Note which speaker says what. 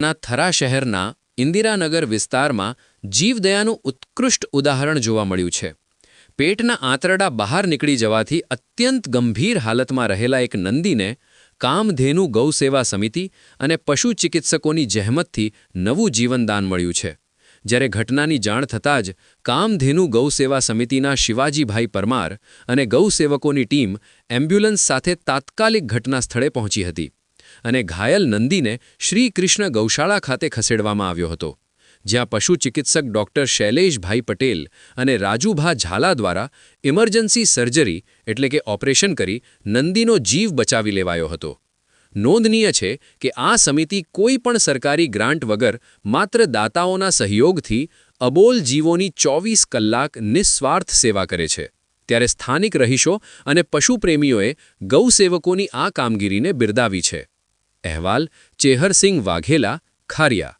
Speaker 1: ના થરા શહેરના ઇન્દિરાનગર વિસ્તારમાં જીવદયાનું ઉત્કૃષ્ટ ઉદાહરણ જોવા મળ્યું છે. પેટના આંતરડા બહાર નીકળી જવાથી અત્યંત ગંભીર હાલતમાં રહેલા એક નંદીને કામધેનુ ગૌસેવા સમિતિ અને પશુ ચિકિત્સકોની જહેમતથી નવું જીવનદાન મળ્યું છે. જ્યારે ઘટનાની જાણ થતાં જ કામધેનુ ગૌસેવા સમિતિના શિવાજીભાઈ પરમાર અને ગૌસેવકોની ટીમ એમ્બ્યુલન્સ સાથે તાત્કાલિક ઘટના સ્થળે પહોંચી હતી અને ઘાયલ નંદીને શ્રી કૃષ્ણ ગૌશાળા ખાતે ખસેડવામાં આવ્યો હતો, જ્યાં પશુ ચિકિત્સક ડૉક્ટર શૈલેષભાઈ પટેલ અને રાજુભા ઝાલા દ્વારા ઇમરજન્સી સર્જરી એટલે કે ઓપરેશન કરી નંદીનો જીવ બચાવી લેવાયો હતો. નોંધનીય છે કે આ સમિતિ કોઈ પણ સરકારી ગ્રાન્ટ વગર માત્ર દાતાઓના સહયોગથી અબોલ જીવોની 24 કલાક નિસ્વાર્થ સેવા કરે છે. ત્યારે સ્થાનિક રહીશો અને પશુપ્રેમીઓએ ગૌસેવકોની આ કામગીરીને બિરદાવી છે. અહેવાલ ચેહરસિંહ વાઘેલા, ખારિયા.